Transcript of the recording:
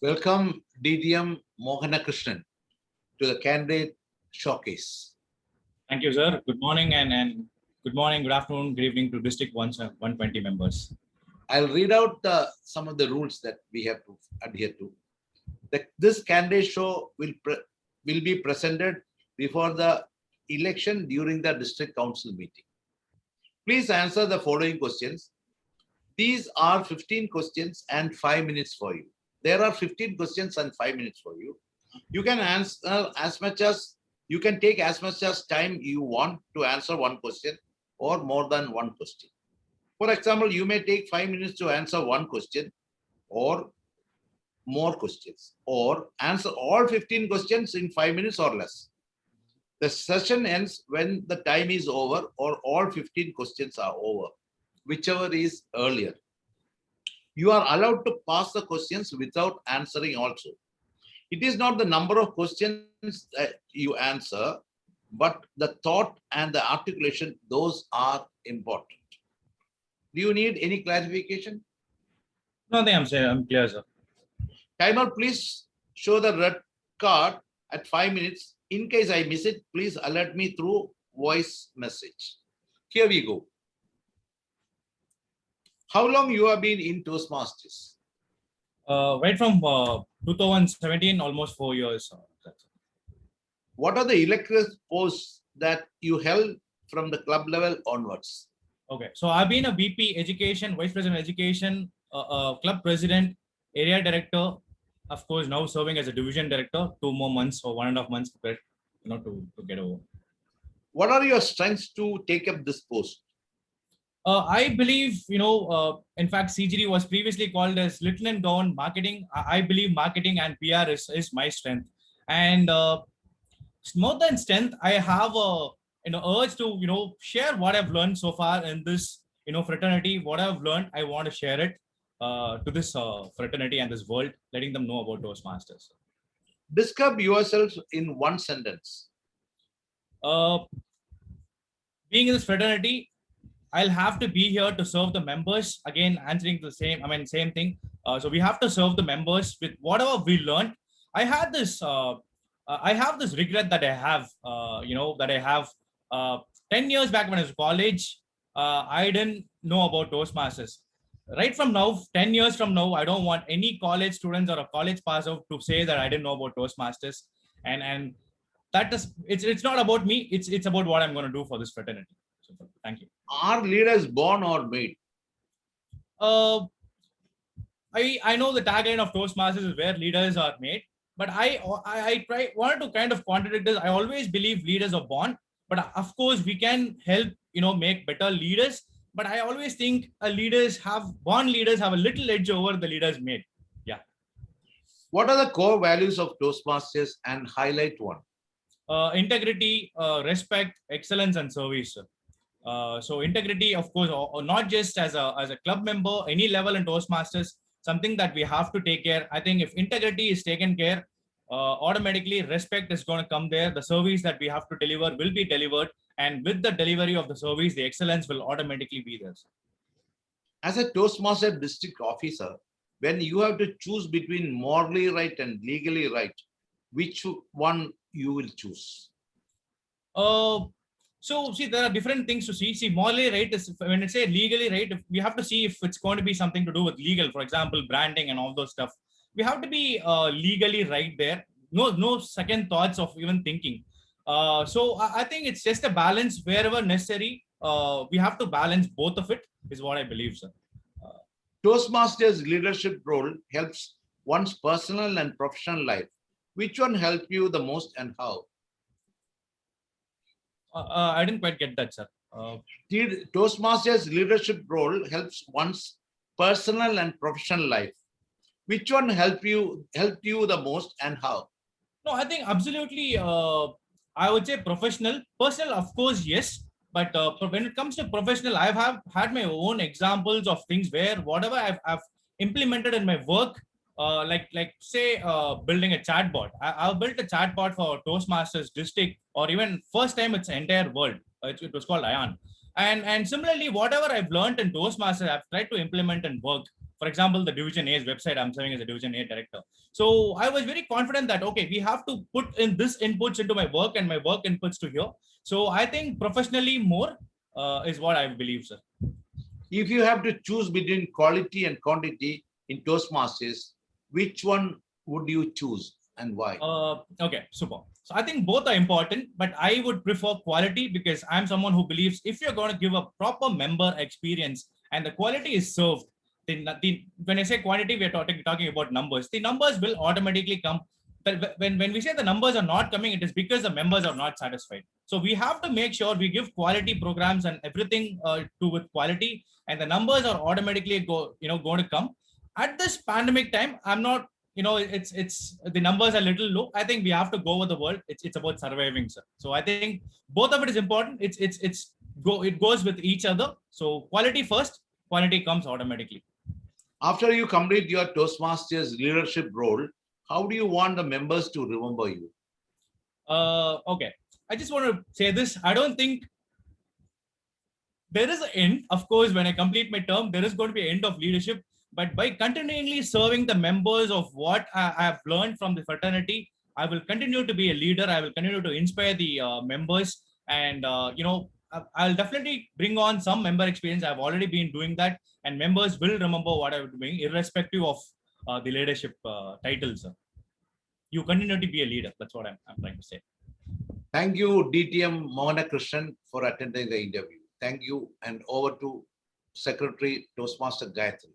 Welcome DDM Mohanakrishnan to the candidate showcase. Thank you, sir. Good morning and good morning, good afternoon, good evening to District 120 members. I'll read out some of the rules that we have to adhere to. This candidate show will be presented before the election during the district council meeting. Please answer the following questions. These are 15 questions and 5 minutes for you. There are 15 questions and 5 minutes for you. You can answer you can take as much as time you want to answer one question or more than one question. For example, you may take 5 minutes to answer one question or more questions, or answer all 15 questions in 5 minutes or less. The session ends when the time is over or all 15 questions are over, whichever is earlier. You are allowed to pass the questions without answering also. It is not the number of questions that you answer, but the thought and the articulation, those are important. Do you need any clarification? No, I'm clear, sir. Timer, please show the red card at 5 minutes. In case I miss it, please alert me through voice message. Here we go. How long you have been in Toastmasters? Right from 2017, almost 4 years. What are the elected posts that you held from the club level onwards? Okay, so I've been a VP Education, Vice President Education, Club President, Area Director, of course, now serving as a Division Director, 2 more months or 1.5 months to get over. What are your strengths to take up this post? I believe, in fact, CGD was previously called as Little and Gone Marketing. I believe marketing and PR is my strength. And more than strength, I have a urge to share what I've learned so far in this fraternity. What I've learned, I want to share it to this fraternity and this world, letting them know about Toastmasters. Describe yourself in one sentence. Being in this fraternity, I'll have to be here to serve the members. Again, answering the same thing. So we have to serve the members with whatever we learned. I have this regret that I have, that I have 10 years back when I was in college. I didn't know about Toastmasters. Right from now, 10 years from now, I don't want any college students or a college pass out to say that I didn't know about Toastmasters. And that is, it's not about me. It's about what I'm going to do for this fraternity. So, thank you. Are leaders born or made? I know the tagline of Toastmasters is where leaders are made, but I wanted to kind of contradict this. I always believe leaders are born, but of course we can help make better leaders. But I always think born leaders have a little edge over the leaders made. Yeah. What are the core values of Toastmasters and highlight one? Integrity, respect, excellence, and service. So integrity, of course, or not just as a club member, any level in Toastmasters, something that we have to take care. I think if integrity is taken care, automatically respect is going to come there. The service that we have to deliver will be delivered. And with the delivery of the service, the excellence will automatically be there. As a Toastmaster district officer, when you have to choose between morally right and legally right, which one you will choose? So see, there are different things to see. See, morally right is when it's say legally right, we have to see if it's going to be something to do with legal, for example, branding and all those stuff. We have to be legally right there. No second thoughts of even thinking. So I think it's just a balance wherever necessary. We have to balance both of it, is what I believe, sir. Toastmasters leadership role helps one's personal and professional life. Which one helped you the most and how? I didn't quite get that, sir. Toastmasters leadership role helps one's personal and professional life. Which one helped you the most and how? No, I think absolutely. I would say professional. Personal, of course, yes. But when it comes to professional, I've had my own examples of things where whatever I've implemented in my work, like say building a chatbot. I've built a chatbot for Toastmasters district, or even first time it's the entire world. It was called ION. And similarly, whatever I've learned in Toastmasters, I've tried to implement and work. For example, the Division A's website, I'm serving as a Division A director. So I was very confident that, okay, we have to put in this inputs into my work and my work inputs to here. So I think professionally more is what I believe, sir. If you have to choose between quality and quantity in Toastmasters, which one would you choose and why? Okay, super. So I think both are important, but I would prefer quality because I'm someone who believes if you're going to give a proper member experience and the quality is served, when I say quantity, we're talking about numbers. The numbers will automatically come. But when we say the numbers are not coming, it is because the members are not satisfied. So we have to make sure we give quality programs and everything to with quality, and the numbers are automatically going to come. At this pandemic time, I'm not, it's the numbers are a little low. I think we have to go with the world. It's about surviving, sir. So I think both of it is important. It goes with each other. So quality first, quantity comes automatically. After you complete your Toastmasters leadership role, how do you want the members to remember you? Okay, I just want to say this. I don't think there is an end. Of course, when I complete my term, there is going to be an end of leadership. But by continually serving the members of what I have learned from the fraternity, I will continue to be a leader. I will continue to inspire the members, and I'll definitely bring on some member experience. I've already been doing that, and members will remember what I'm doing, irrespective of the leadership titles. You continue to be a leader. That's what I'm trying to say. Thank you, DTM Mohana Krishnan, for attending the interview. Thank you, and over to Secretary Toastmaster Gayatri.